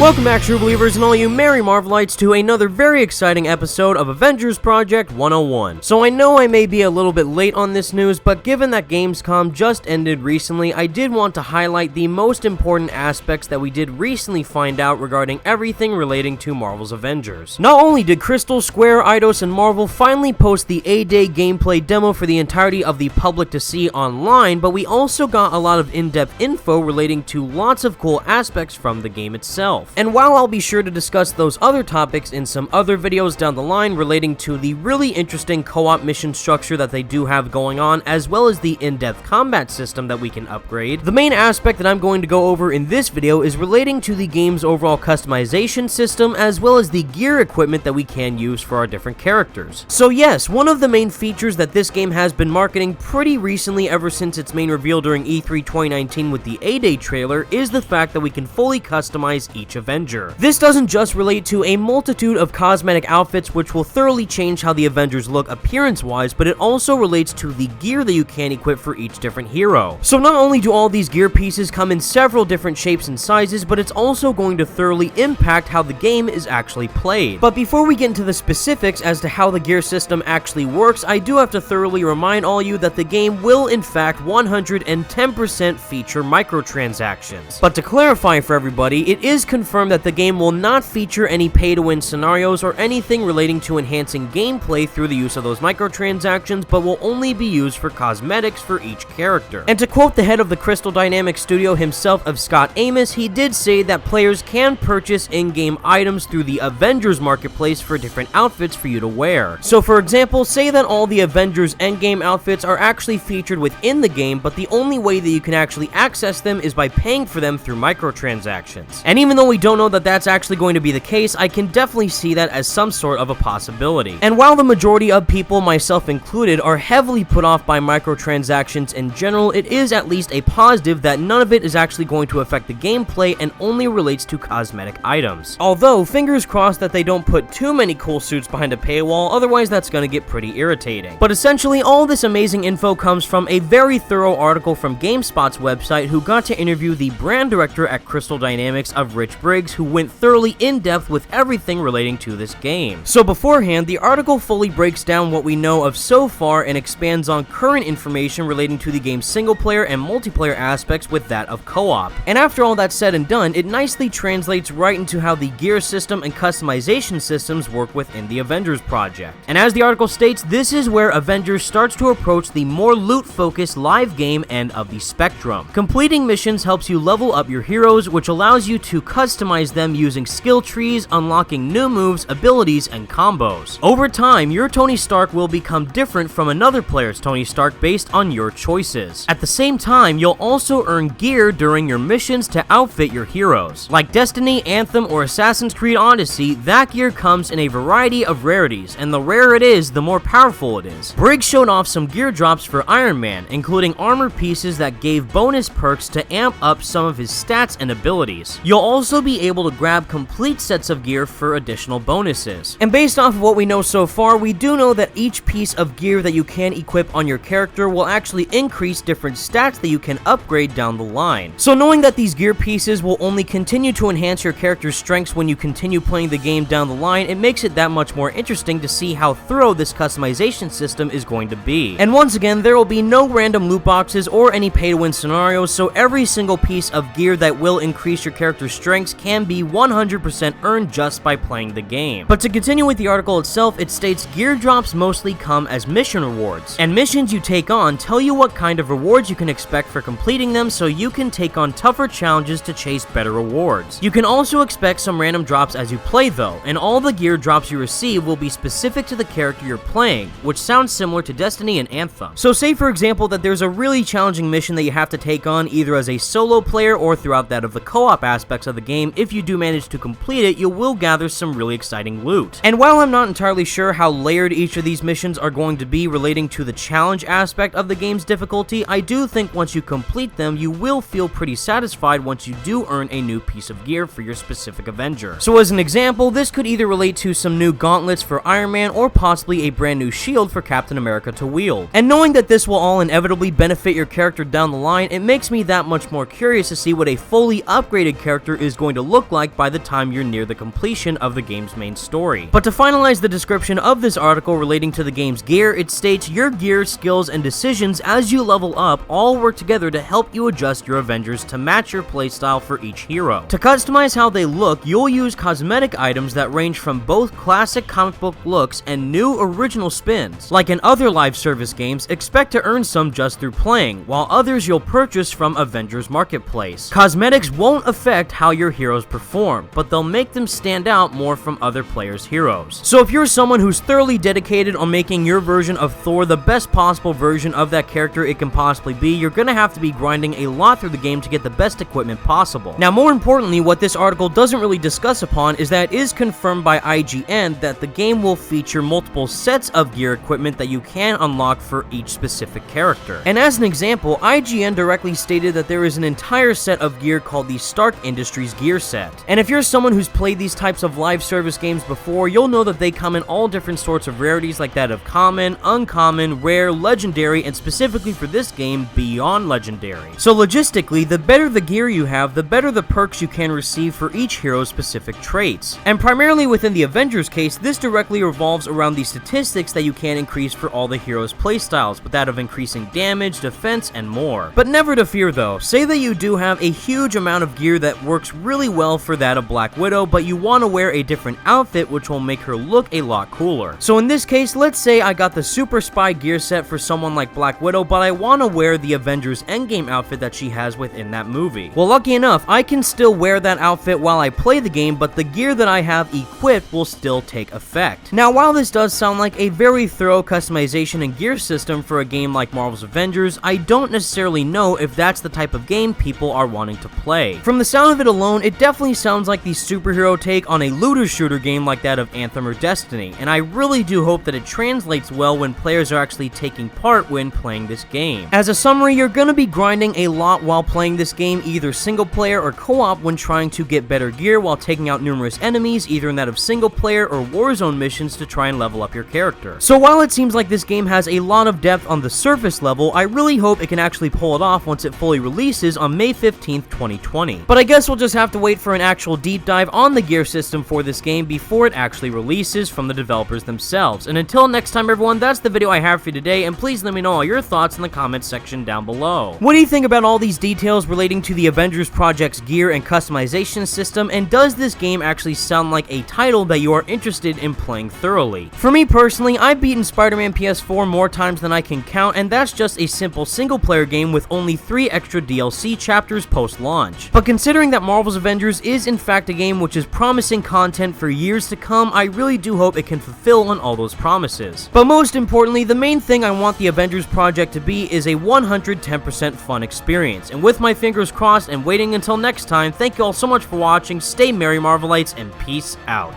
Welcome back, true believers and all you merry Marvelites, to another very exciting episode of Avengers Project 101. So I know I may be a little bit late on this news, but given that Gamescom just ended recently, I did want to highlight the most important aspects that we did recently find out regarding everything relating to Marvel's Avengers. Not only did Crystal, Square, Eidos, and Marvel finally post the A-Day gameplay demo for the entirety of the public to see online, but we also got a lot of in-depth info relating to lots of cool aspects from the game itself. And while I'll be sure to discuss those other topics in some other videos down the line relating to the really interesting co-op mission structure that they do have going on, as well as the in-depth combat system that we can upgrade, the main aspect that I'm going to go over in this video is relating to the game's overall customization system, as well as the gear equipment that we can use for our different characters. So yes, one of the main features that this game has been marketing pretty recently ever since its main reveal during E3 2019 with the A-Day trailer is the fact that we can fully customize each Avenger. This doesn't just relate to a multitude of cosmetic outfits which will thoroughly change how the Avengers look appearance-wise, but it also relates to the gear that you can equip for each different hero. So not only do all these gear pieces come in several different shapes and sizes, but it's also going to thoroughly impact how the game is actually played. But before we get into the specifics as to how the gear system actually works, I do have to thoroughly remind all you that the game will in fact 110% feature microtransactions. But to clarify for everybody, it is confirmed that the game will not feature any pay-to-win scenarios or anything relating to enhancing gameplay through the use of those microtransactions, but will only be used for cosmetics for each character. And to quote the head of the Crystal Dynamics studio himself of Scott Amos, he did say that players can purchase in-game items through the Avengers marketplace for different outfits for you to wear. So for example, say that all the Avengers endgame outfits are actually featured within the game, but the only way that you can actually access them is by paying for them through microtransactions. And even though we don't know that that's actually going to be the case, I can definitely see that as some sort of a possibility. And while the majority of people, myself included, are heavily put off by microtransactions in general, it is at least a positive that none of it is actually going to affect the gameplay and only relates to cosmetic items. Although, fingers crossed that they don't put too many cool suits behind a paywall, otherwise that's going to get pretty irritating. But essentially, all this amazing info comes from a very thorough article from GameSpot's website, who got to interview the brand director at Crystal Dynamics of Rich Briggs, who went thoroughly in-depth with everything relating to this game. So beforehand, the article fully breaks down what we know of so far and expands on current information relating to the game's single-player and multiplayer aspects with that of co-op. And after all that's said and done, it nicely translates right into how the gear system and customization systems work within the Avengers project. And as the article states, this is where Avengers starts to approach the more loot-focused live game end of the spectrum. Completing missions helps you level up your heroes, which allows you to customize them using skill trees, unlocking new moves, abilities, and combos. Over time, your Tony Stark will become different from another player's Tony Stark based on your choices. At the same time, you'll also earn gear during your missions to outfit your heroes. Like Destiny, Anthem, or Assassin's Creed Odyssey, that gear comes in a variety of rarities, and the rarer it is, the more powerful it is. Briggs showed off some gear drops for Iron Man, including armor pieces that gave bonus perks to amp up some of his stats and abilities. You'll also be able to grab complete sets of gear for additional bonuses. And based off of what we know so far, we do know that each piece of gear that you can equip on your character will actually increase different stats that you can upgrade down the line. So knowing that these gear pieces will only continue to enhance your character's strengths when you continue playing the game down the line, it makes it that much more interesting to see how thorough this customization system is going to be. And once again, there will be no random loot boxes or any pay-to-win scenarios, so every single piece of gear that will increase your character's strengths can be 100% earned just by playing the game. But to continue with the article itself, it states gear drops mostly come as mission rewards, and missions you take on tell you what kind of rewards you can expect for completing them, so you can take on tougher challenges to chase better rewards. You can also expect some random drops as you play though, and all the gear drops you receive will be specific to the character you're playing, which sounds similar to Destiny and Anthem. So say for example that there's a really challenging mission that you have to take on either as a solo player or throughout that of the co-op aspects of the game. If you do manage to complete it, you will gather some really exciting loot. And while I'm not entirely sure how layered each of these missions are going to be relating to the challenge aspect of the game's difficulty, I do think once you complete them, you will feel pretty satisfied once you do earn a new piece of gear for your specific Avenger. So as an example, this could either relate to some new gauntlets for Iron Man or possibly a brand new shield for Captain America to wield. And knowing that this will all inevitably benefit your character down the line, it makes me that much more curious to see what a fully upgraded character is going to to look like by the time you're near the completion of the game's main story. But to finalize the description of this article relating to the game's gear, it states your gear, skills, and decisions as you level up all work together to help you adjust your Avengers to match your playstyle for each hero. To customize how they look, you'll use cosmetic items that range from both classic comic book looks and new original spins. Like in other live service games, expect to earn some just through playing, while others you'll purchase from Avengers Marketplace. Cosmetics won't affect how your heroes perform, but they'll make them stand out more from other players' heroes. So if you're someone who's thoroughly dedicated on making your version of Thor the best possible version of that character it can possibly be, you're gonna have to be grinding a lot through the game to get the best equipment possible. Now, more importantly, what this article doesn't really discuss upon is that it is confirmed by IGN that the game will feature multiple sets of gear equipment that you can unlock for each specific character. And as an example, IGN directly stated that there is an entire set of gear called the Stark Industries gear set. And if you're someone who's played these types of live service games before, you'll know that they come in all different sorts of rarities like that of common, uncommon, rare, legendary, and specifically for this game, beyond legendary. So logistically, the better the gear you have, the better the perks you can receive for each hero's specific traits. And primarily within the Avengers case, this directly revolves around the statistics that you can increase for all the heroes' playstyles, with that of increasing damage, defense, and more. But never to fear though, say that you do have a huge amount of gear that works really well for that of Black Widow, but you want to wear a different outfit which will make her look a lot cooler. So in this case, let's say I got the Super Spy gear set for someone like Black Widow, but I want to wear the Avengers Endgame outfit that she has within that movie. Well, lucky enough, I can still wear that outfit while I play the game, but the gear that I have equipped will still take effect. Now, while this does sound like a very thorough customization and gear system for a game like Marvel's Avengers, I don't necessarily know if that's the type of game people are wanting to play. From the sound of it alone, it definitely sounds like the superhero take on a looter shooter game like that of Anthem or Destiny, and I really do hope that it translates well when players are actually taking part when playing this game. As a summary, you're gonna be grinding a lot while playing this game, either single player or co-op, when trying to get better gear while taking out numerous enemies, either in that of single player or Warzone missions to try and level up your character. So while it seems like this game has a lot of depth on the surface level, I really hope it can actually pull it off once it fully releases on May 15th, 2020. But I guess we'll just have to wait for an actual deep dive on the gear system for this game before it actually releases from the developers themselves. And until next time everyone, that's the video I have for you today, and please let me know all your thoughts in the comments section down below. What do you think about all these details relating to the Avengers Project's gear and customization system, and does this game actually sound like a title that you are interested in playing thoroughly? For me personally, I've beaten Spider-Man PS4 more times than I can count, and that's just a simple single-player game with only 3 extra DLC chapters post-launch. But considering that Marvel's Avengers is in fact a game which is promising content for years to come, I really do hope it can fulfill on all those promises. But most importantly, the main thing I want the Avengers Project to be is a 110% fun experience. And with my fingers crossed and waiting until next time, thank you all so much for watching, stay merry Marvelites, and peace out.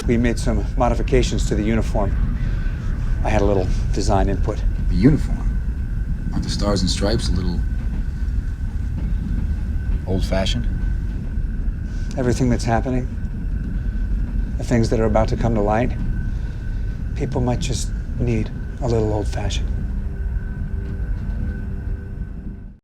We made some modifications to the uniform. I had a little design input. The uniform? Aren't the stars and stripes a little old-fashioned? Everything that's happening, the things that are about to come to light, people might just need a little old-fashioned.